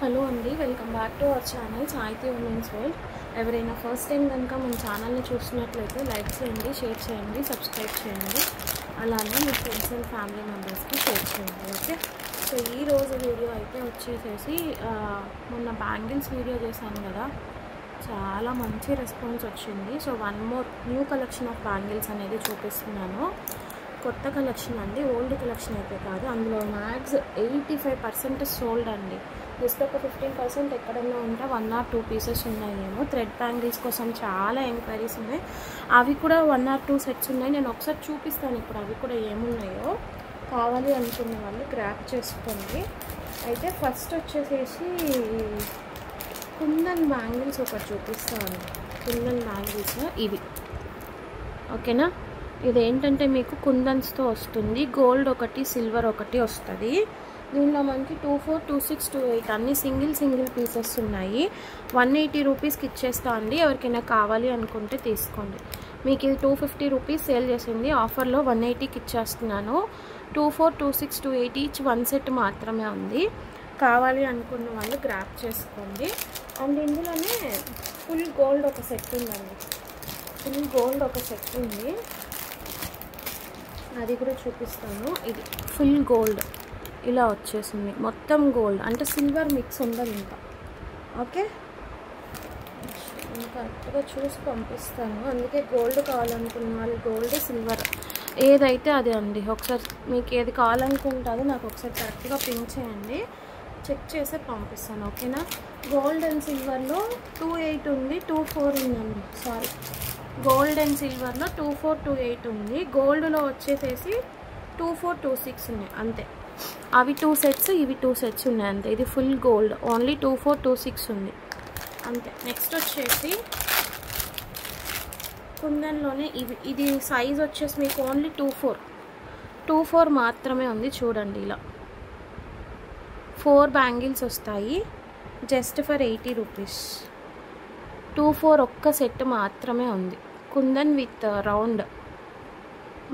Hello అండి, welcome back to our channel సాహితీ women's world. ఎవరైనా ఫస్ట్ టైం కనుక మన ఛానల్ని చూసినట్లయితే లైక్ చేయండి, షేర్ చేయండి, సబ్స్క్రైబ్ చేయండి. అలానే మీ ఫ్రెండ్స్ అండ్ ఫ్యామిలీ మెంబర్స్కి షేర్ చేయండి. ఓకే, సో ఈరోజు వీడియో అయితే వచ్చేసేసి మొన్న బ్యాంగిల్స్ వీడియో చేశాను కదా, చాలా మంచి రెస్పాన్స్ వచ్చింది. So one more new collection of bangles అనేది చూపిస్తున్నాను. కొత్త కలెక్షన్ అండి, ఓల్డ్ కలెక్షన్ అయితే కాదు. అందులో మ్యాక్స్ 85% సోల్డ్ అండి. జస్ట్ ఒక 15% ఎక్కడన్నా ఉంటే 1 or 2 పీసెస్ ఉన్నాయేమో. థ్రెడ్ బ్యాంగిల్స్ కోసం చాలా ఎంక్వైరీస్ ఉన్నాయి. అవి కూడా 1 or 2 సెట్స్ ఉన్నాయి. నేను ఒకసారి చూపిస్తాను ఇప్పుడు అవి కూడా ఏమున్నాయో. కావాలి అనుకున్న వాళ్ళు గ్రాప్ చేసుకోండి. అయితే ఫస్ట్ వచ్చేసేసి కుందన్ బ్యాంగిల్స్ ఒకటి చూపిస్తాను. కుందన్ బ్యాంగిల్స్ ఇవి, ఓకేనా. ఇదేంటంటే మీకు కుందన్స్తో వస్తుంది. గోల్డ్ ఒకటి, సిల్వర్ ఒకటి వస్తుంది. దీనిలో మనకి 24, 26, 28 అన్ని సింగిల్ పీసెస్ ఉన్నాయి. 180 రూపీస్కి ఇచ్చేస్తా అండి. ఎవరికైనా కావాలి అనుకుంటే తీసుకోండి. మీకు ఇది 250 రూపీస్ సేల్ చేసింది, ఆఫర్లో 180కి ఇచ్చేస్తున్నాను. 24, 26, 28 ఈచ్ 1 సెట్ మాత్రమే ఉంది. కావాలి అనుకున్న వాళ్ళు గ్రాప్ చేసుకోండి. అండ్ ఇందులోనే ఫుల్ గోల్డ్ ఒక సెట్ ఉందండి. ఫుల్ గోల్డ్ ఒక సెట్ ఉంది, అది కూడా చూపిస్తాను. ఇది ఫుల్ గోల్డ్ ఇలా వచ్చేసింది. మొత్తం గోల్డ్ అంటే సిల్వర్ మిక్స్ ఉండదు ఇంకా. ఓకే, కరెక్ట్గా చూసి పంపిస్తాను. అందుకే గోల్డ్ కావాలనుకున్న వాళ్ళు గోల్డ్, సిల్వర్ ఏదైతే అది అండి. ఒకసారి మీకు ఏది కావాలనుకుంటారో నాకు ఒకసారి కరెక్ట్గా పింక్ చేయండి, చెక్ చేసి పంపిస్తాను. ఓకేనా. గోల్డ్ అండ్ సిల్వర్లో 28 ఉంది, 24 ఉందండి. సారీ, గోల్డ్ అండ్ సిల్వర్లో 24, 28 ఉంది. గోల్డ్లో వచ్చేసేసి 24, 26 ఉన్నాయి అంతే. అవి 2 సెట్స్, ఇవి 2 సెట్స్ ఉన్నాయి అంతే. ఇది ఫుల్ గోల్డ్, ఓన్లీ 24, 26 ఉంది అంతే. నెక్స్ట్ వచ్చేసి కుందన్లోనే ఇది సైజ్ వచ్చేసి మీకు ఓన్లీ 24 మాత్రమే ఉంది. చూడండి, ఇలా 4 బ్యాంగిల్స్ వస్తాయి జస్ట్ ఫర్ 80 రూపీస్. 24 ఒక్క సెట్ మాత్రమే ఉంది. కుందన్ విత్ రౌండ్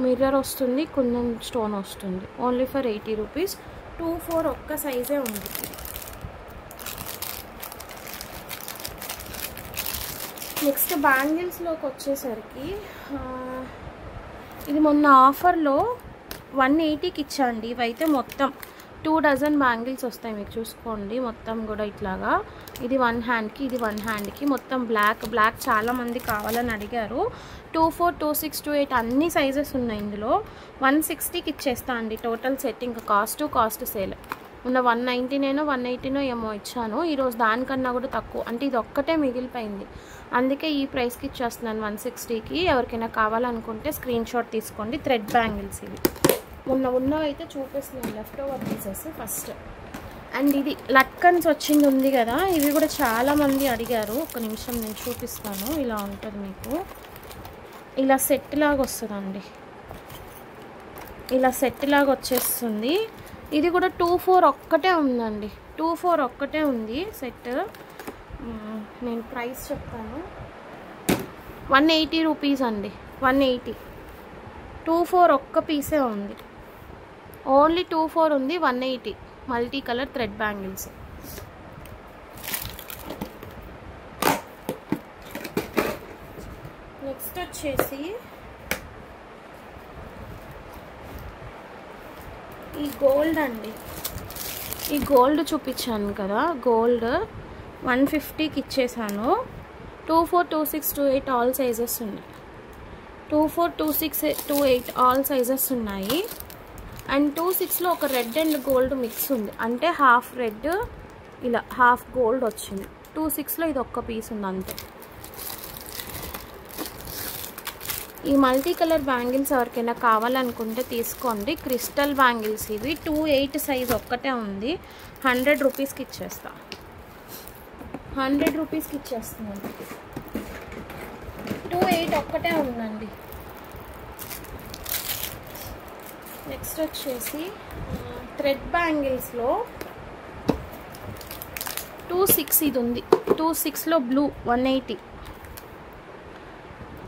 మిర్రర్ వస్తుంది, కుందన్ స్టోన్ వస్తుంది. Only for 80 rupees. 24 ఒక్క సైజే ఉంది. నెక్స్ట్ బ్యాంగిల్స్లోకి వచ్చేసరికి ఇది మొన్న ఆఫర్లో 180కి ఇచ్చాండి. ఇవైతే మొత్తం 2 డజన్ బ్యాంగిల్స్ వస్తాయి. మీకు చూసుకోండి, మొత్తం కూడా ఇట్లాగా. ఇది 1 హ్యాండ్కి, ఇది 1 హ్యాండ్కి. మొత్తం బ్లాక్ చాలామంది కావాలని అడిగారు. 24, 26, 28 అన్ని సైజెస్ ఉన్నాయి ఇందులో. 160కి ఇచ్చేస్తా అండి టోటల్ సెట్. ఇంకా కాస్ట్ సేల్ ఉన్న 199, 180 ఏమో ఇచ్చాను. ఈరోజు దానికన్నా కూడా తక్కువ, అంటే ఇది ఒక్కటే మిగిలిపోయింది. అందుకే ఈ ప్రైస్కి ఇచ్చేస్తున్నాను 160కి. ఎవరికైనా కావాలనుకుంటే స్క్రీన్ షాట్ తీసుకోండి. థ్రెడ్ బ్యాంగిల్స్ ఇవి ఉన్నవైతే చూపిస్తున్నాను, left over pieces first. And ఇది లట్కన్స్ వచ్చింది ఉంది కదా, ఇవి కూడా చాలామంది అడిగారు. ఒక నిమిషం నేను చూపిస్తాను. ఇలా ఉంటుంది మీకు, ఇలా సెట్ లాగా వస్తుందండి. ఇలా సెట్ లాగా వచ్చేస్తుంది. ఇది కూడా 24 ఒక్కటే ఉందండి. 24 ఒక్కటే ఉంది సెట్. నేను ప్రైస్ చెప్తాను. 180 రూపీస్ అండి. 180. 24 ఒక్క పీసే ఉంది. ఓన్లీ 24 ఉంది. 180 multi colour thread bangles. Next వచ్చేసి ఈ గోల్డ్ అండి. ఈ గోల్డ్ చూపించాను కదా, గోల్డ్ 150కి ఇచ్చేసాను. 24, 26, 28 ఆల్ సైజెస్ ఉన్నాయి. 24, 26, 28 ఆల్ సైజెస్ ఉన్నాయి. అండ్ 26లో ఒక రెడ్ అండ్ గోల్డ్ మిక్స్ ఉంది, అంటే హాఫ్ రెడ్ ఇలా హాఫ్ గోల్డ్ వచ్చింది. 26లో ఇది ఒక్క పీస్ ఉంది అంతే. ఈ మల్టీ కలర్ బ్యాంగిల్స్ ఎవరికైనా కావాలనుకుంటే తీసుకోండి. క్రిస్టల్ బ్యాంగిల్స్ ఇవి. 28 సైజ్ ఒక్కటే ఉంది. 100 రూపీస్కి ఇచ్చేస్తా. 100 రూపీస్కి ఇచ్చేస్తున్నాను. 28 ఒక్కటే ఉందండి. నెక్స్ట్ వచ్చేసి థ్రెడ్ బ్యాంగిల్స్లో 26 ఇది ఉంది. 26లో బ్లూ 180.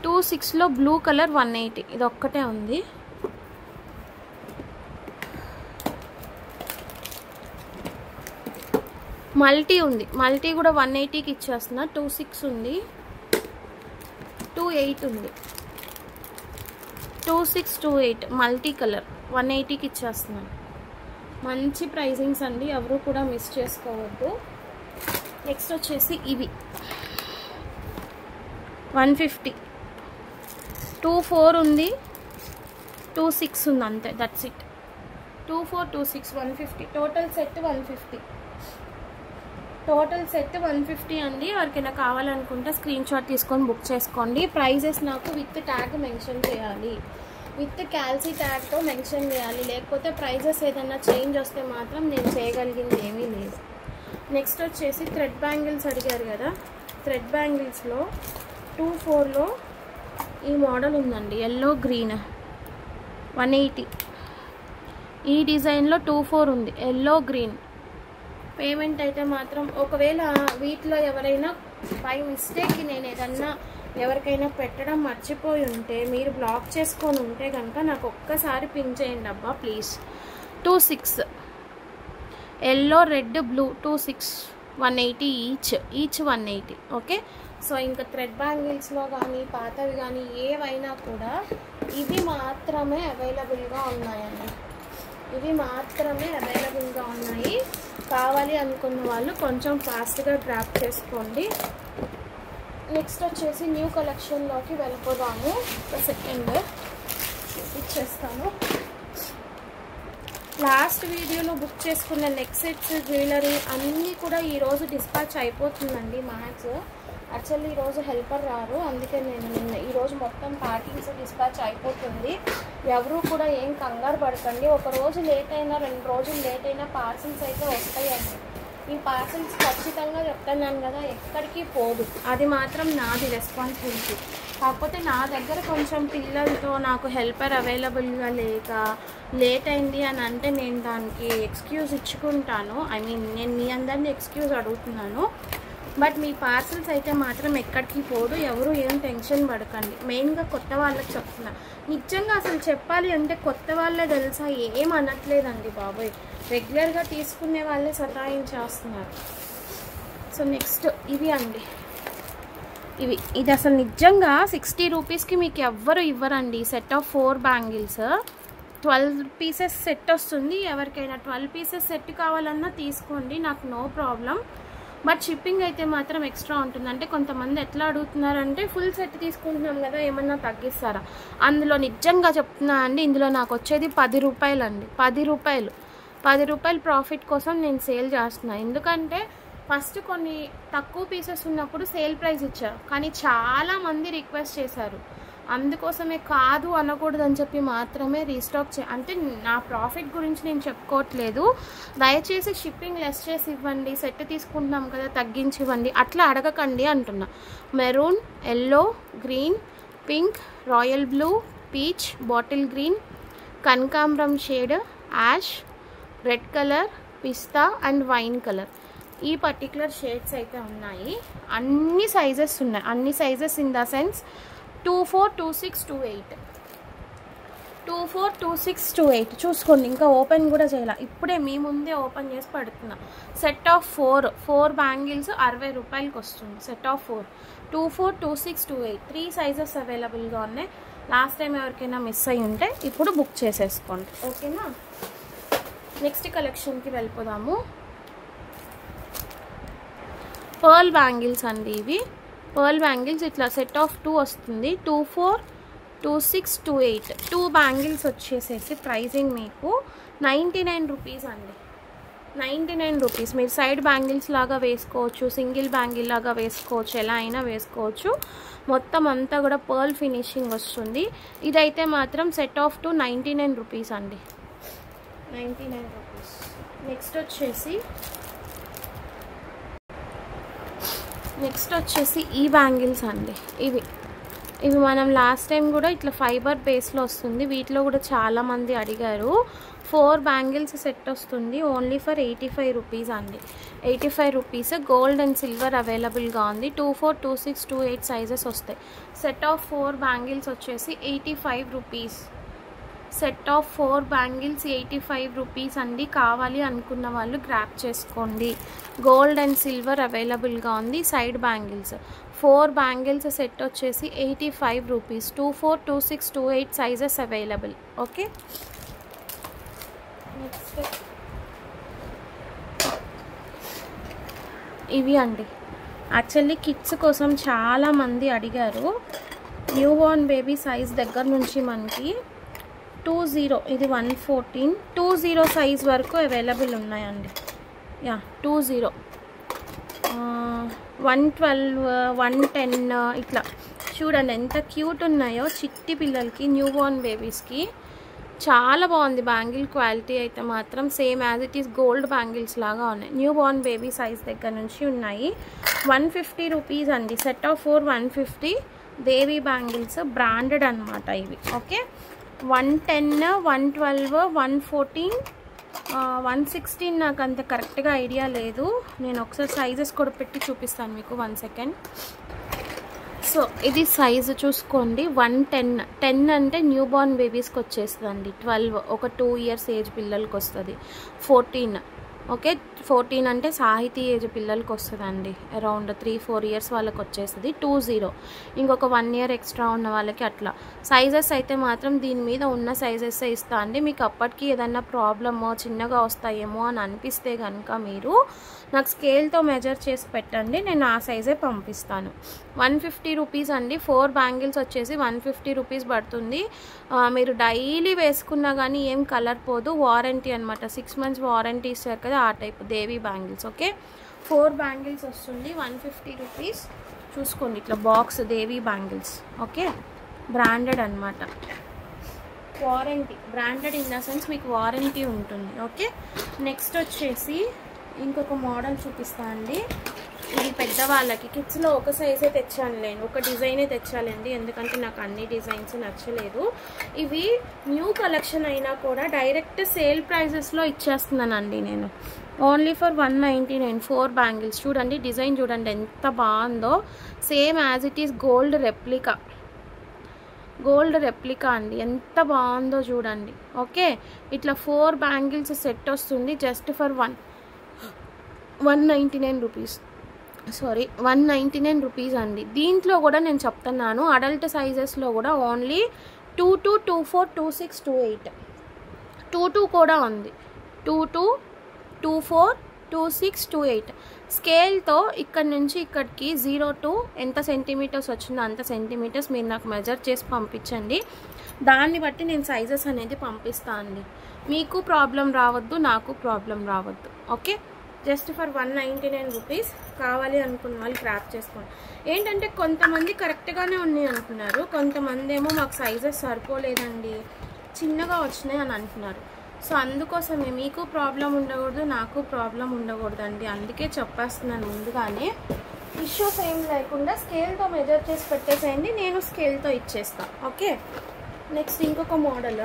26లో బ్లూ కలర్ 180. ఇది ఒక్కటే ఉంది. మల్టీ ఉంది, మల్టీ కూడా 180కి ఇచ్చేస్తున్నా. 26 ఉంది, 28 ఉంది, 2628 మల్టీ కలర్ 180కి ఇచ్చేస్తున్నాను. మంచి ప్రైజింగ్స్ అండి, ఎవరు కూడా మిస్ చేసుకోవద్దు. నెక్స్ట్ వచ్చేసి ఇవి 150, 24 ఉంది, 26 ఉంది, అంతే, that's it. 24, 26, 150 total set 150. Total set 150 అండి. ఎవరికైనా కావాలనుకుంటే స్క్రీన్ షాట్ తీసుకొని బుక్ చేసుకోండి. ప్రైజెస్ నాకు విత్ ట్యాగ్ మెన్షన్ చేయాలి, విత్ క్యాల్సీ ట్యాగ్తో మెన్షన్ చేయాలి, లేకపోతే ప్రైజెస్ ఏదైనా చేంజ్ వస్తే మాత్రం నేను చేయగలిగింది ఏమీ లేదు. నెక్స్ట్ వచ్చేసి థ్రెడ్ బ్యాంగిల్స్ అడిగారు కదా, థ్రెడ్ బ్యాంగిల్స్లో 24లో ఈ మోడల్ ఉందండి, ఎల్లో గ్రీన్ 180. ఈ డిజైన్లో 24 ఉంది, ఎల్లో గ్రీన్. పేమెంట్ అయితే మాత్రం ఒకవేళ వీటిలో ఎవరైనా బై మిస్టేక్ నేను ఏదన్నా ఎవరికైనా పెట్టడం మర్చిపోయి ఉంటే, మీరు బ్లాక్ చేసుకొని ఉంటే కనుక నాకు ఒక్కసారి పిన్ చేయండి అబ్బా please. 26 yellow red blue 26, 180 each 180. Okay, so ఇంకా థ్రెడ్ బ్యాంగిల్స్లో కానీ పాతవి కానీ ఏవైనా కూడా ఇవి మాత్రమే అవైలబుల్గా ఉన్నాయండి, ఇవి మాత్రమే అవైలబుల్గా ఉన్నాయి. కావాలి అనుకున్న వాళ్ళు కొంచెం ఫాస్ట్గా గ్రాప్ చేసుకోండి. నెక్స్ట్ వచ్చేసి న్యూ కలెక్షన్లోకి వెళ్ళిపోదాము. సెకండ్ ఇచ్చేస్తాను. లాస్ట్ వీడియోలో బుక్ చేసుకున్న నెక్ సెట్స్, జ్యువెలరీ అన్నీ కూడా ఈరోజు డిస్పాచ్ అయిపోతుందండి మ్యాక్స్. యాక్చువల్లీ ఈరోజు హెల్పర్ రారు, అందుకే నేను ఈరోజు మొత్తం ప్యాకింగ్స్ డిస్పాచ్ అయిపోతుంది. ఎవరు కూడా ఏం కంగారు పడకండి. ఒక రోజు లేట్ అయినా 2 రోజులు లేట్ అయినా పార్సిల్స్ అయితే వస్తాయండి. ఈ పార్సిల్స్ ఖచ్చితంగా చెప్తున్నాను కదా, ఎక్కడికి పోదు, అది మాత్రం నాది రెస్పాన్సిబిలిటీ. కాకపోతే నా దగ్గర కొంచెం పిల్లలతో నాకు హెల్పర్ అవైలబుల్గా లేక లేట్ అయింది అని అంటే నేను దానికి ఎక్స్క్యూజ్ ఇచ్చుకుంటాను. ఐ మీన్ నేను మీ అందరినీ ఎక్స్క్యూజ్ అడుగుతున్నాను. బట్ మీ పార్సల్స్ అయితే మాత్రం ఎక్కడికి పోదు, ఎవరు ఏం టెన్షన్ పడకండి. మెయిన్గా కొత్త వాళ్ళకి చెప్తున్నా, నిజంగా అసలు చెప్పాలి అంటే కొత్త వాళ్ళే తెలుసా, ఏం అనట్లేదండి బాబోయ్, రెగ్యులర్గా తీసుకునే వాళ్ళే సతాయించేస్తున్నారు. సో నెక్స్ట్ ఇవి అండి, ఇది అసలు నిజంగా 60 రూపీస్కి మీకు ఎవ్వరు ఇవ్వరండి. Set of 4 bangles 12 pieces set వస్తుంది. ఎవరికైనా 12 పీసెస్ సెట్ కావాలన్నా తీసుకోండి, నాకు నో ప్రాబ్లం. బట్ షిప్పింగ్ అయితే మాత్రం ఎక్స్ట్రా ఉంటుంది. అంటే కొంతమంది ఎట్లా అడుగుతున్నారంటే ఫుల్ సెట్ తీసుకుంటున్నాం కదా ఏమన్నా తగ్గిస్తారా, అందులో నిజంగా చెప్తున్నా అండి, ఇందులో నాకు వచ్చేది 10 రూపాయలు అండి. 10 రూపాయలు ప్రాఫిట్ కోసం నేను సేల్ చేస్తున్నా. ఎందుకంటే ఫస్ట్ కొన్ని తక్కువ పీసెస్ ఉన్నప్పుడు సేల్ ప్రైస్ ఇచ్చారు, కానీ చాలామంది రిక్వెస్ట్ చేశారు, అందుకోసమే కాదు అనకూడదని చెప్పి మాత్రమే రీస్టాక్ అంటే నా ప్రాఫిట్ గురించి నేను చెప్పుకోవట్లేదు. దయచేసి షిప్పింగ్ లెస్ చేసి ఇవ్వండి, సెట్ తీసుకుంటున్నాం కదా తగ్గించి ఇవ్వండి అట్లా అడగకండి అంటున్నా. Maroon, yellow, green, pink, royal blue, peach, bottle green, కనకాంబరం షేడ్, యాష్, రెడ్ కలర్, పిస్తా అండ్ వైన్ కలర్, ఈ పర్టికులర్ షేడ్స్ అయితే ఉన్నాయి. అన్ని సైజెస్ ఉన్నాయి, అన్ని సైజెస్ ఇన్ ద సెన్స్ 24, 26, 28, 24, 26, 28 చూసుకోండి. ఇంకా ఓపెన్ కూడా చేయాలి, ఇప్పుడే మీ ముందే ఓపెన్ చేసి పడుతున్నా. సెట్ ఆఫ్ 4 బ్యాంగిల్స్ 60 రూపాయలకి వస్తుంది. సెట్ ఆఫ్ 4, 24, 26, 28 3 సైజెస్ అవైలబుల్గా ఉన్నాయి. లాస్ట్ టైం ఎవరికైనా మిస్ అయ్యి ఉంటే ఇప్పుడు బుక్ చేసేసుకోండి, ఓకేనా. నెక్స్ట్ కలెక్షన్కి వెళ్ళిపోదాము. పర్ల్ బ్యాంగిల్స్ అండి, ఇవి పర్ల్ బ్యాంగిల్స్ ఇట్లా సెట్ ఆఫ్ 2 వస్తుంది. 24, 26, 28 2 బ్యాంగిల్స్ వచ్చేసేసి ప్రైజింగ్ మీకు 99 రూపీస్ అండి. 99 రూపీస్. మీరు సైడ్ బ్యాంగిల్స్ లాగా వేసుకోవచ్చు, సింగిల్ బ్యాంగిల్ లాగా వేసుకోవచ్చు, ఎలా అయినా వేసుకోవచ్చు. మొత్తం అంతా కూడా పర్ల్ ఫినిషింగ్ వస్తుంది. ఇదైతే మాత్రం సెట్ ఆఫ్ 2 99 రూపీస్ అండి, 99 రూపీస్. నెక్స్ట్ వచ్చేసి ఈ బ్యాంగిల్స్ అండి, ఇవి మనం లాస్ట్ టైం కూడా ఇట్లా ఫైబర్ బేస్లో వస్తుంది. వీటిలో కూడా చాలామంది అడిగారు. 4 బ్యాంగిల్స్ సెట్ వస్తుంది, ఓన్లీ ఫర్ 85 రూపీస్ అండి. 85 రూపీస్. గోల్డ్ అండ్ సిల్వర్ అవైలబుల్గా ఉంది. 24, 26, 28 సైజెస్ వస్తాయి. సెట్ ఆఫ్ 4 బ్యాంగిల్స్ వచ్చేసి 85 rupees. Set of 4 bangles 85 rupees అండి. కావాలి అనుకున్న వాళ్ళు గ్రాప్ చేసుకోండి. గోల్డ్ అండ్ సిల్వర్ అవైలబుల్గా ఉంది. సైడ్ బ్యాంగిల్స్ 4 బ్యాంగిల్స్ సెట్ వచ్చేసి 85 rupees. 24, 26, 28 sizes available. Okay, next ఇవి అండి. యాక్చువల్లీ కిడ్స్ కోసం చాలామంది అడిగారు. న్యూ బోర్న్ బేబీ సైజ్ దగ్గర నుంచి మనకి 20, ఇది 114, 20 సైజ్ వరకు అవైలబుల్ ఉన్నాయండి. యా 20, 112, 110 ఇట్లా చూడండి ఎంత క్యూట్ ఉన్నాయో చిట్టి పిల్లలకి, న్యూ బోర్న్ బేబీస్కి. చాలా బాగుంది బ్యాంగిల్ క్వాలిటీ అయితే మాత్రం. Same as it is gold bangles లాగా ఉన్నాయి. న్యూ బోర్న్ బేబీ సైజ్ దగ్గర నుంచి ఉన్నాయి. 150 రూపీస్ అండి. Set of 4 150. Devi bangles branded అనమాట ఇవి. ఓకే, 110, 112, 114, 116 నాకు అంత కరెక్ట్గా ఐడియా లేదు. నేను ఒకసారి సైజెస్ కూడా పెట్టి చూపిస్తాను మీకు. 1 సెకండ్. సో ఇది సైజు చూసుకోండి. 110. 10 అంటే న్యూ బోర్న్ బేబీస్కి వచ్చేస్తుందండి. 12 ఒక 2 ఇయర్స్ ఏజ్ పిల్లలకి వస్తుంది. 14, ఓకే, 14 అంటే సాహితీ ఏజ్ పిల్లలకి వస్తుందండి. అరౌండ్ 3-4 ఇయర్స్ వాళ్ళకి వచ్చేస్తుంది. 20 ఇంకొక 1 ఇయర్ ఎక్స్ట్రా ఉన్న వాళ్ళకి అట్లా. సైజెస్ అయితే మాత్రం దీని మీద ఉన్న సైజెస్ ఇస్తా అండి. మీకు అప్పటికి ఏదన్నా ప్రాబ్లమో చిన్నగా వస్తాయేమో అని అనిపిస్తే కనుక మీరు నాకు స్కేల్తో మెజర్ చేసి పెట్టండి, నేను ఆ సైజే పంపిస్తాను. 150 రూపీస్ అండి. 4 బ్యాంగిల్స్ వచ్చేసి 150 రూపీస్ పడుతుంది. మీరు డైలీ వేసుకున్నా కానీ ఏం కలర్ పోదు. వారంటీ అనమాట, 6 months వారంటీ ఇస్తారు కదా, ఆ టైప్ దేవీ బ్యాంగిల్స్. ఓకే, 4 బ్యాంగిల్స్ వస్తుంది. 150 రూపీస్. చూసుకోండి ఇట్లా బాక్స్ దేవీ బ్యాంగిల్స్. ఓకే, బ్రాండెడ్ అనమాట. Warranty branded in the sense మీకు వారంటీ ఉంటుంది. ఓకే, నెక్స్ట్ వచ్చేసి ఇంకొక మోడల్ చూపిస్తా అండి. ఇది పెద్దవాళ్ళకి, కిడ్స్లో ఒక సైజే తెచ్చాను నేను, ఒక డిజైనే తెచ్చాలండి, ఎందుకంటే నాకు అన్ని డిజైన్స్ నచ్చలేదు. ఇవి న్యూ కలెక్షన్ అయినా కూడా డైరెక్ట్ సేల్ ప్రైజెస్లో ఇచ్చేస్తున్నానండి నేను. Only for 199. 4 బ్యాంగిల్స్ చూడండి, డిజైన్ చూడండి ఎంత బాగుందో. Same as it is gold replica. Gold replica అండి, ఎంత బాగుందో చూడండి. ఓకే, ఇట్లా 4 బ్యాంగిల్స్ సెట్ వస్తుంది. Just for 199 rupees. Sorry, 199 rupees అండి. దీంట్లో కూడా నేను చెప్తున్నాను అడల్ట్ సైజెస్లో కూడా ఓన్లీ 22, 24, 26, 28. 22 కూడా ఉంది. 22, 24, 26, 28. స్కేల్తో ఇక్కడ నుంచి ఇక్కడికి 0 to ఎంత సెంటీమీటర్స్ వచ్చిందో అంత సెంటీమీటర్స్ మీరు నాకు మెజర్ చేసి పంపించండి. దాన్ని బట్టి నేను సైజెస్ అనేది పంపిస్తాను అండి. మీకు ప్రాబ్లం రావద్దు, నాకు ప్రాబ్లం రావద్దు. Okay, just for 199 rupees. కావాలి అనుకున్న వాళ్ళు గ్రాప్ చేసుకోండి. ఏంటంటే కొంతమంది కరెక్ట్గానే ఉన్నాయి అంటున్నారు, కొంతమంది ఏమో మాకు సైజెస్ సరిపోలేదండి, చిన్నగా వచ్చినాయి అని అంటున్నారు. సో అందుకోసమే మీకు ప్రాబ్లం ఉండకూడదు, నాకు ప్రాబ్లం ఉండకూడదండి. అందుకే చెప్పేస్తున్నాను ముందుగానే. ఇష్యూస్ ఏం లేకుండా స్కేల్తో మెజర్ చేసి పెట్టేసేయండి, నేను స్కేల్తో ఇచ్చేస్తాను. ఓకే, నెక్స్ట్ ఇంకొక మోడల్.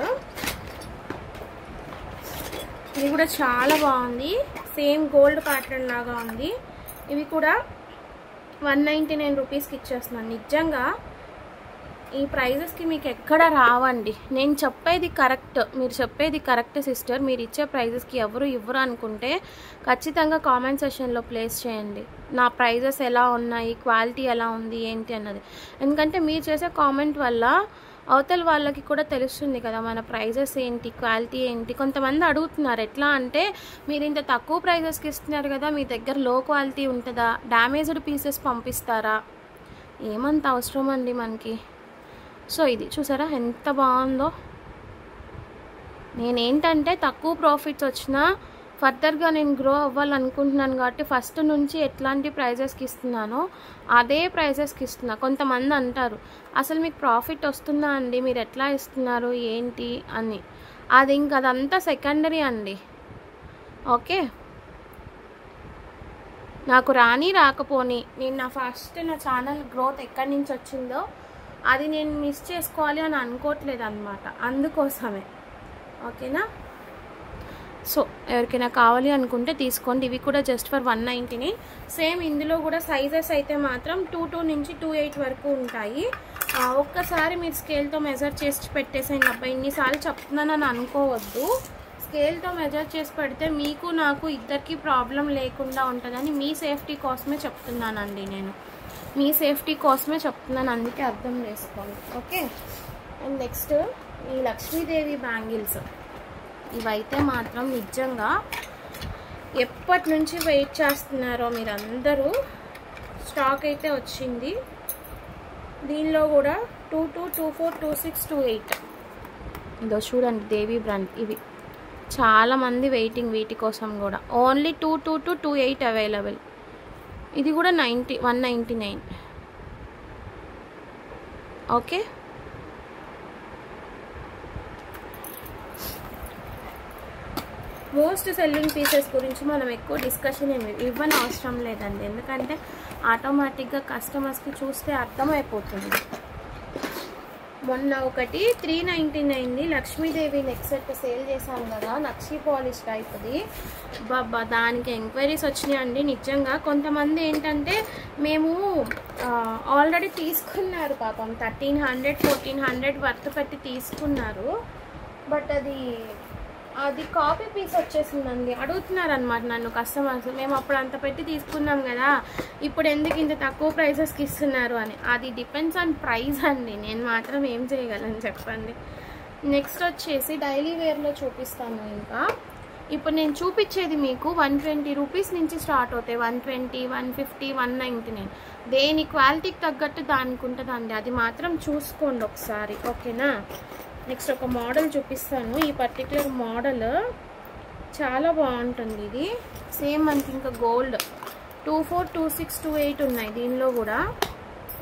ఇది కూడా చాలా బాగుంది. సేమ్ గోల్డ్ ప్యాటర్న్ లాగా ఉంది. ఇవి కూడా 199 రూపీస్కి ఇచ్చేస్తున్నాను. నిజంగా ఈ ప్రైజెస్కి మీకు ఎక్కడ రావండి. నేను చెప్పేది కరెక్ట్, మీరు చెప్పేది కరెక్ట్ సిస్టర్. మీరు ఇచ్చే ప్రైజెస్కి ఎవరు ఇవ్వరు అనుకుంటే ఖచ్చితంగా కామెంట్ సెషన్లో ప్లేస్ చేయండి. నా ప్రైజెస్ ఎలా ఉన్నాయి, క్వాలిటీ ఎలా ఉంది ఏంటి అన్నది. ఎందుకంటే మీరు చేసే కామెంట్ వల్ల అవతల వాళ్ళకి కూడా తెలుస్తుంది కదా మన ప్రైజెస్ ఏంటి, క్వాలిటీ ఏంటి. కొంతమంది అడుగుతున్నారు ఎట్లా అంటే, మీరు ఇంత తక్కువ ప్రైజెస్కి ఇస్తున్నారు కదా, మీ దగ్గర లో క్వాలిటీ ఉంటుందా, డ్యామేజ్డ్ పీసెస్ పంపిస్తారా? ఏమంత అవసరం అండి మనకి. సో ఇది చూసారా ఎంత బాగుందో. నేనేంటంటే తక్కువ ప్రాఫిట్స్ వచ్చినా ఫర్దర్గా నేను గ్రో అవ్వాలనుకుంటున్నాను కాబట్టి ఫస్ట్ నుంచి ఎట్లాంటి ప్రైజెస్కి ఇస్తున్నానో అదే ప్రైజెస్కి ఇస్తున్నా. కొంతమంది అంటారు అసలు మీకు ప్రాఫిట్ వస్తుందా అండి, మీరు ఎట్లా ఇస్తున్నారు ఏంటి అని. అది ఇంక అదంతా సెకండరీ అండి. ఓకే, నాకు రాకపోని నేను నా ఛానల్ గ్రోత్ ఎక్కడి నుంచి వచ్చిందో అది నేను మిస్ చేసుకోవాలి అని అనుకోవట్లేదు అనమాట, అందుకోసమే. ఓకేనా, సో ఎవరికైనా కావాలి అనుకుంటే తీసుకోండి. ఇవి కూడా జస్ట్ ఫర్ 199. సేమ్ ఇందులో కూడా సైజెస్ అయితే మాత్రం 22 నుంచి 28 వరకు ఉంటాయి. ఒక్కసారి మీరు స్కేల్తో మెజర్ చేసి పెట్టేసేయండి అబ్బాయి. ఇన్నిసార్లు చెప్తున్నానని అనుకోవద్దు. స్కేల్తో మెజర్ చేసి పెడితే మీకు నాకు ఇద్దరికి ప్రాబ్లం లేకుండా ఉంటుందని మీ సేఫ్టీ కోసమే చెప్తున్నానండి. నేను మీ సేఫ్టీ కోసమే చెప్తున్నాను, అందుకే అర్థం చేసుకోండి. ఓకే. అండ్ నెక్స్ట్ ఈ లక్ష్మీదేవి బ్యాంగిల్స్, ఇవైతే మాత్రం నిజంగా ఎప్పటి నుంచి వెయిట్ చేస్తున్నారో మీరందరూ. స్టాక్ అయితే వచ్చింది. దీనిలో కూడా 22, 24, 26, 28 ఇదో చూడండి దేవి బ్రాండ్. ఇవి చాలామంది వెయిటింగ్ వీటి కోసం కూడా. Only 222, 28 available. ఇది కూడా 199. ఓకే. మోస్ట్ సెల్లింగ్ పీసెస్ గురించి మనం ఎక్కువ డిస్కషన్ ఇవ్వని అవసరం లేదండి, ఎందుకంటే ఆటోమేటిక్గా కస్టమర్స్కి చూస్తే అర్థమైపోతుంది. మొన్న ఒకటి 399ది లక్ష్మీదేవి నెక్ సెట్ సేల్ చేశాను కదా, నక్షి పాలిష్ టైప్ది. బాబా దానికి ఎంక్వైరీస్ వచ్చినాయండి. నిజంగా కొంతమంది ఏంటంటే మేము ఆల్రెడీ తీసుకున్నారు పాపం, 1300, 1400 వర్త్ పెట్టి తీసుకున్నారు. బట్ అది కాపీ పీస్ వచ్చేసిందండి. అడుగుతున్నారు అనమాట నన్ను కస్టమర్స్, మేము అప్పుడు అంత పెట్టి తీసుకున్నాం కదా, ఇప్పుడు ఎందుకు ఇంత తక్కువ ప్రైజెస్కి ఇస్తున్నారు అని. అది డిపెండ్స్ ఆన్ ప్రైస్ అండి, నేను మాత్రం ఏం చేయగలను చెప్పండి. నెక్స్ట్ వచ్చేసి డైలీ వేర్లో చూపిస్తాను. ఇంకా ఇప్పుడు నేను చూపించేది మీకు 120 రూపీస్ నుంచి స్టార్ట్ అవుతాయి. 120, 150, 199 దేని క్వాలిటీకి తగ్గట్టు దానికి ఉంటుందండి. అది మాత్రం చూసుకోండి ఒకసారి. ఓకేనా. నెక్స్ట్ ఒక మోడల్ చూపిస్తాను. ఈ పర్టికులర్ మోడల్ చాలా బాగుంటుంది. ఇది సేమ్ మనకి ఇంకా గోల్డ్ 24, 26, 28 ఉన్నాయి. దీనిలో కూడా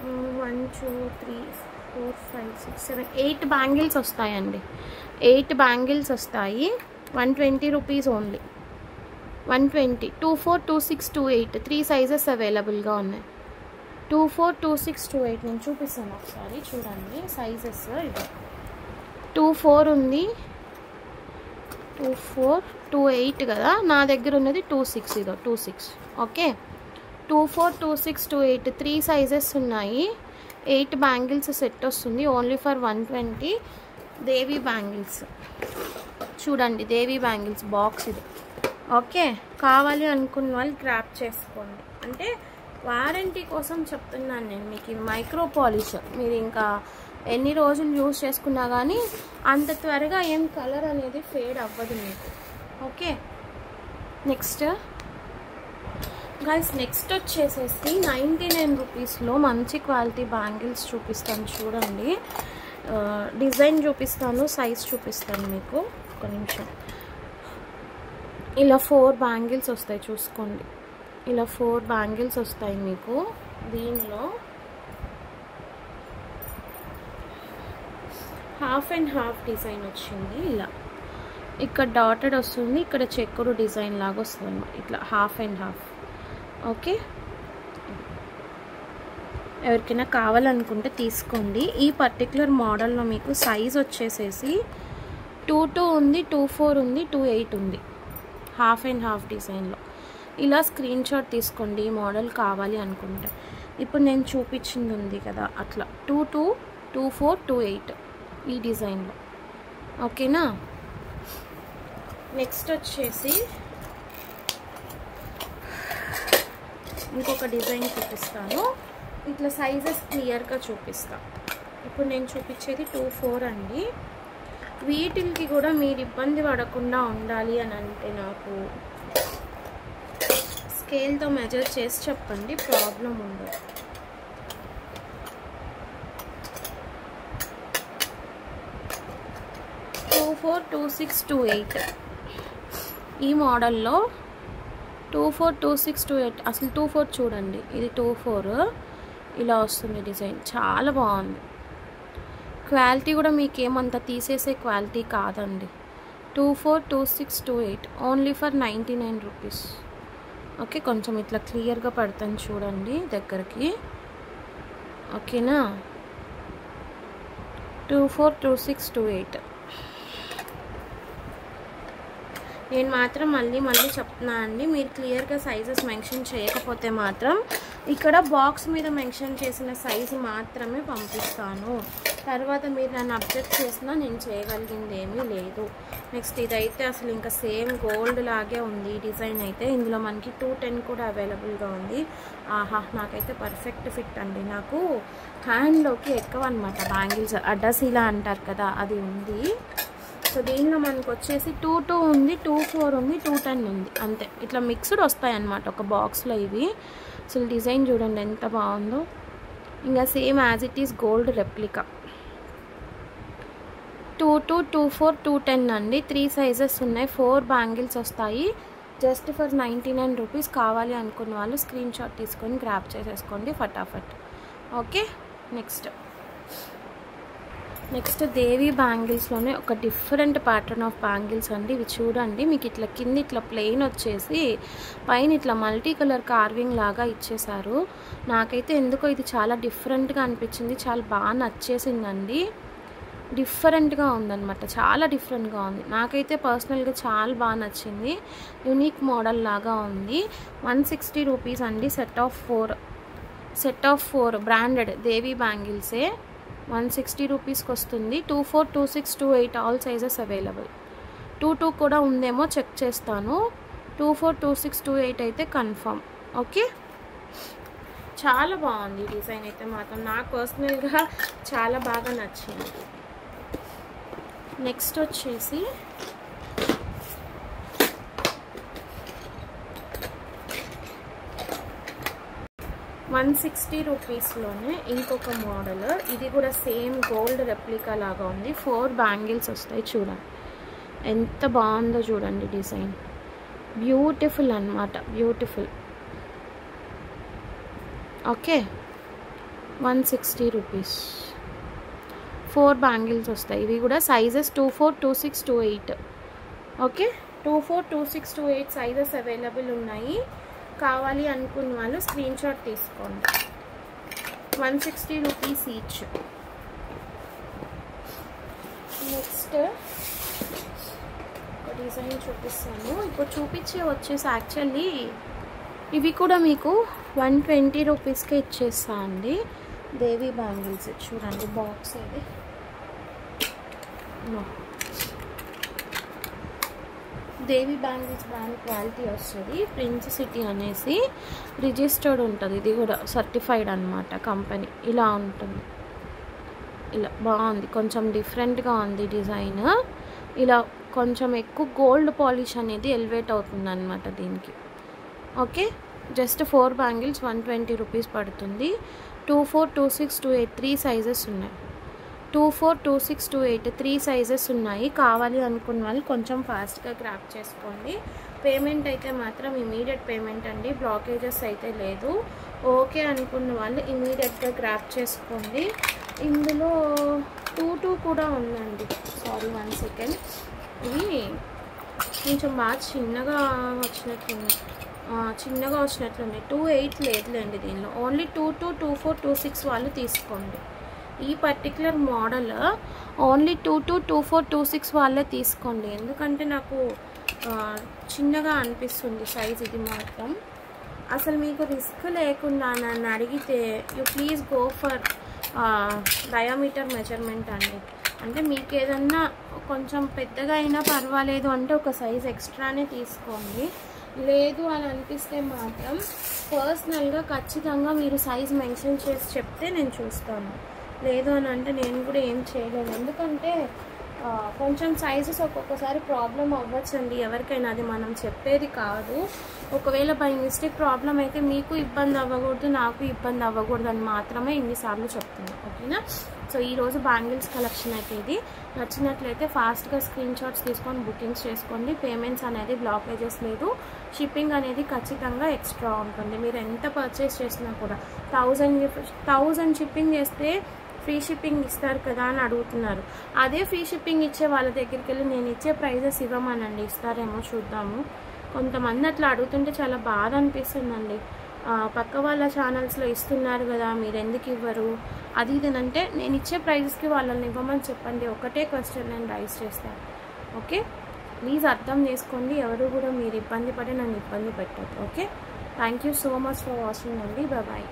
1, 2, 3, 4, 5, 6, 7, 8 బ్యాంగిల్స్ వస్తాయండి. 8 బ్యాంగిల్స్ వస్తాయి. 120 రూపీస్ ఓన్లీ. 120, 24, 26, 28 3 సైజెస్ అవైలబుల్గా ఉన్నాయి. 24, 26, 28 నేను చూపిస్తాను ఒకసారి చూడండి సైజెస్. ఇది 24 ఉంది, 24, 28 కదా, నా దగ్గర ఉన్నది 26. ఇదో 26. ఓకే. 24, 26, 28 3 సైజెస్ ఉన్నాయి. 8 బ్యాంగిల్స్ సెట్ వస్తుంది. Only for 120. దేవి బ్యాంగిల్స్ చూడండి, దేవి బ్యాంగిల్స్ బాక్స్ ఇది. ఓకే. కావాలి అనుకున్న వాళ్ళు గ్రాప్ చేసుకోండి. అంటే వారంటీ కోసం చెప్తున్నాను నేను మీకు. ఇది మైక్రో పాలిష్, మీరు ఇంకా ఎన్ని రోజులు యూజ్ చేసుకున్నా కానీ అంత త్వరగా ఏం కలర్ అనేది ఫేడ్ అవ్వదు మీకు. ఓకే. నెక్స్ట్ గైస్, నెక్స్ట్ వచ్చేసేసి 99 రూపీస్లో మంచి క్వాలిటీ బ్యాంగిల్స్ చూపిస్తాను చూడండి. డిజైన్ చూపిస్తాను, సైజ్ చూపిస్తాను మీకు. ఒక నిమిషం. ఇలా 4 బ్యాంగిల్స్ వస్తాయి చూసుకోండి. ఇలా 4 బ్యాంగిల్స్ వస్తాయి మీకు. దీనిలో హాఫ్ అండ్ హాఫ్ డిజైన్ వచ్చింది. ఇలా ఇక్కడ డాటెడ్ వస్తుంది, ఇక్కడ చెక్కుడు డిజైన్ లాగా వస్తుంది. ఇట్లా హాఫ్ అండ్ హాఫ్. ఓకే. ఎవరికైనా కావాలనుకుంటే తీసుకోండి. ఈ పర్టికులర్ మోడల్లో మీకు సైజ్ వచ్చేసేసి 22 ఉంది, 24 ఉంది, 28 ఉంది. హాఫ్ అండ్ హాఫ్ డిజైన్లో ఇలా స్క్రీన్ షాట్ తీసుకోండి ఈ మోడల్ కావాలి అనుకుంటే. ఇప్పుడు నేను చూపించింది ఉంది కదా, అట్లా 22, 24, 28 ఈ డిజైన్లో. ఓకేనా. నెక్స్ట్ వచ్చేసి ఇంకొక డిజైన్ చూపిస్తాను. ఇట్లా సైజెస్ క్లియర్గా చూపిస్తా. ఇప్పుడు నేను చూపించేది 24 అండి. వీటికి కూడా మీరు ఇబ్బంది పడకుండా ఉండాలి అని అంటే నాకు స్కేల్తో మెజర్ చేసి చెప్పండి, ప్రాబ్లం ఉండదు. "24, 26, 28" ఈ మోడల్లో 24, 26, 28 అసలు 24 చూడండి, ఇది 24 ఇలా వస్తుంది డిజైన్. చాలా బాగుంది. క్వాలిటీ కూడా మీకు ఏమంత తీసేసే క్వాలిటీ కాదండి. 24, 26, 28 ఓన్లీ ఫర్ 99 రూపీస్. ఓకే. కొంచెం ఇట్లా క్లియర్గా పడతాను చూడండి దగ్గరికి. ఓకేనా. 24, 26, 28 నేను మాత్రం మళ్ళీ చెప్తున్నా అండి, మీరు క్లియర్గా సైజెస్ మెన్షన్ చేయకపోతే మాత్రం ఇక్కడ బాక్స్ మీద మెన్షన్ చేసిన సైజు మాత్రమే పంపిస్తాను. తర్వాత మీరు నన్ను అబ్జెక్ట్ చేసినా నేను చేయగలిగింది ఏమీ లేదు. నెక్స్ట్ ఇదైతే అసలు ఇంకా సేమ్ గోల్డ్ లాగే ఉంది ఈ డిజైన్ అయితే. ఇందులో మనకి 210 కూడా అవైలబుల్గా ఉంది. ఆహా, నాకైతే పర్ఫెక్ట్ ఫిట్ అండి. నాకు హ్యాండ్లోకి ఎక్కువ అనమాట బ్యాంగిల్స్, అడ్డసీలా అంటారు కదా, అది ఉంది. సో దీనిలో మనకు వచ్చేసి 22 ఉంది, 24 ఉంది, 210 ఉంది, అంతే. ఇట్లా మిక్స్డ్ వస్తాయి అన్నమాట ఒక బాక్స్లో ఇవి. అసలు డిజైన్ చూడండి ఎంత బాగుందో. ఇంకా same as it is gold replica. 22, 24, 210 అండి. 3 సైజెస్ ఉన్నాయి. 4 బ్యాంగిల్స్ వస్తాయి. Just for 99 rupees. కావాలి అనుకున్న వాళ్ళు స్క్రీన్ షాట్ తీసుకొని గ్రాప్ చేసేసుకోండి ఫటాఫట్. ఓకే, నెక్స్ట్ దేవి బ్యాంగిల్స్లోనే ఒక డిఫరెంట్ ప్యాటర్న్ ఆఫ్ బ్యాంగిల్స్ అండి. ఇవి చూడండి, మీకు ఇట్లా కింద ఇట్లా ప్లెయిన్ వచ్చేసి పైన ఇట్లా మల్టీ కలర్ కార్వింగ్ లాగా ఇచ్చేసారు. నాకైతే ఎందుకో ఇది చాలా డిఫరెంట్గా అనిపించింది, చాలా బాగా నచ్చేసిందండి. డిఫరెంట్గా ఉందన్నమాట, చాలా డిఫరెంట్గా ఉంది. నాకైతే పర్సనల్గా చాలా బాగా నచ్చింది. యూనిక్ మోడల్ లాగా ఉంది. 160 రూపీస్ అండి. సెట్ ఆఫ్ 4 బ్రాండెడ్ దేవి బ్యాంగిల్సే 160 రూపీస్కి వస్తుంది. 24, 26, 28 ఆల్ సైజెస్ అవైలబుల్. 22 కూడా ఉందేమో చెక్ చేస్తాను. 24, 26, 28 అయితే కన్ఫర్మ్. ఓకే, చాలా బాగుంది డిజైన్ అయితే మాత్రం. నాకు పర్సనల్గా చాలా బాగా నచ్చింది. నెక్స్ట్ వచ్చేసి 160 రూపీస్లోనే ఇంకొక మోడల్. ఇది కూడా సేమ్ గోల్డ్ రెప్లికా లాగా ఉంది. 4 బ్యాంగిల్స్ వస్తాయి. చూడండి ఎంత బాగుందో చూడండి డిజైన్. బ్యూటిఫుల్ అన్నమాట, బ్యూటిఫుల్. Okay, 160 rupees. 4 బ్యాంగిల్స్ వస్తాయి. ఇవి కూడా సైజెస్ 24, 26, 28. ఓకే, 24, 26, 28 సైజెస్ అవైలబుల్ ఉన్నాయి. కావాలి అనుకున్న వాళ్ళు స్క్రీన్ షాట్ తీసుకోండి. 160 రూపీస్ ఈచ్. నెక్స్ట్ ఒక డిజైన్ చూపిస్తాను. ఇప్పుడు చూపించే వచ్చేసి యాక్చువల్లీ ఇవి కూడా మీకు 120 రూపీస్కే ఇచ్చేస్తా అండి. దేవి బ్యాంగిల్స్ చూడండి, బాక్స్ ఇది. దేవి బ్యాంగిల్స్ బ్రాండ్ క్వాలిటీ వస్తుంది. ప్రిన్స్ సిటీ అనేసి రిజిస్టర్డ్ ఉంటుంది. ఇది కూడా సర్టిఫైడ్ అనమాట కంపెనీ. ఇలా ఉంటుంది, ఇలా బాగుంది. కొంచెం డిఫరెంట్గా ఉంది డిజైన్. ఇలా కొంచెం ఎక్కువ గోల్డ్ పాలిష్ అనేది ఎలివేట్ అవుతుంది అనమాట దీనికి. ఓకే, జస్ట్ 4 బ్యాంగిల్స్ 120 రూపీస్ పడుతుంది. 24, 26, 28 3 సైజెస్ ఉన్నాయి. 24, 26, 28 3 సైజెస్ ఉన్నాయి. కావాలి అనుకున్న వాళ్ళు కొంచెం ఫాస్ట్గా గ్రాప్ చేసుకోండి. పేమెంట్ అయితే మాత్రం ఇమీడియట్ పేమెంట్ అండి, బ్లాకేజెస్ అయితే లేదు. ఓకే అనుకున్న వాళ్ళు ఇమీడియట్గా గ్రాప్ చేసుకోండి. ఇందులో 22 కూడా ఉందండి. Sorry, 1 second. ఇవి కొంచెం బాగా చిన్నగా వచ్చినట్లుంది. 28 లేదులేండి దీనిలో. ఓన్లీ 22, 24, 26 వాళ్ళు తీసుకోండి. ఈ పర్టికులర్ మోడల్ ఓన్లీ 22, 24, 26 వాళ్ళే తీసుకోండి. ఎందుకంటే నాకు చిన్నగా అనిపిస్తుంది సైజ్. ఇది మాత్రం అసలు మీకు రిస్క్ లేకుండా నన్ను అడిగితే please go for diameter measurement అండి. అంటే మీకు ఏదన్నా కొంచెం పెద్దగా అయినా పర్వాలేదు అంటే ఒక సైజ్ ఎక్స్ట్రానే తీసుకోండి. లేదు అని అనిపిస్తే మాత్రం పర్సనల్గా ఖచ్చితంగా మీరు సైజ్ మెన్షన్ చేసి చెప్తే నేను చూస్తాను. లేదు అని అంటే నేను కూడా ఏం చేయలేను. ఎందుకంటే కొంచెం సైజెస్ ఒక్కొక్కసారి ప్రాబ్లం అవ్వచ్చండి ఎవరికైనా, అది మనం చెప్పేది కాదు. ఒకవేళ బై మిస్టేక్ ప్రాబ్లం అయితే మీకు ఇబ్బంది అవ్వకూడదు, నాకు ఇబ్బంది అవ్వకూడదు అని మాత్రమే ఇన్నిసార్లు చెప్తున్నాను. ఓకేనా? సో ఈరోజు బ్యాంగిల్స్ కలెక్షన్ అయితే ఇది. నచ్చినట్లయితే ఫాస్ట్గా స్క్రీన్ షాట్స్ తీసుకొని బుకింగ్స్ చేసుకోండి. పేమెంట్స్ అనేది బ్లాకేజెస్ లేదు. షిప్పింగ్ అనేది ఖచ్చితంగా ఎక్స్ట్రా ఉంటుంది. మీరు ఎంత పర్చేస్ చేసినా కూడా 1000 షిప్పింగ్ చేస్తే ఫ్రీ షిప్పింగ్ ఇస్తారు కదా అని అడుగుతున్నారు. అదే ఫ్రీ షిప్పింగ్ ఇచ్చే వాళ్ళ దగ్గరికి వెళ్ళి నేను ఇచ్చే ప్రైజెస్ ఇవ్వమనండి, ఇస్తారేమో చూద్దాము. కొంతమంది అట్లా అడుగుతుంటే చాలా బాధ అనిపిస్తుందండి. పక్క వాళ్ళ ఛానల్స్లో ఇస్తున్నారు కదా, మీరు ఎందుకు ఇవ్వరు అది ఇదేనంటే నేను ఇచ్చే ప్రైజెస్కి వాళ్ళని ఇవ్వమని చెప్పండి. ఒకటే క్వశ్చన్ నేను రైజ్ చేస్తాను. ఓకే, ప్లీజ్ అర్థం చేసుకోండి. ఎవరు కూడా మీరు ఇబ్బంది పడి నన్ను ఇబ్బంది పెట్టద్దు. Okay, thank you so much for watching అండి. బాయ్.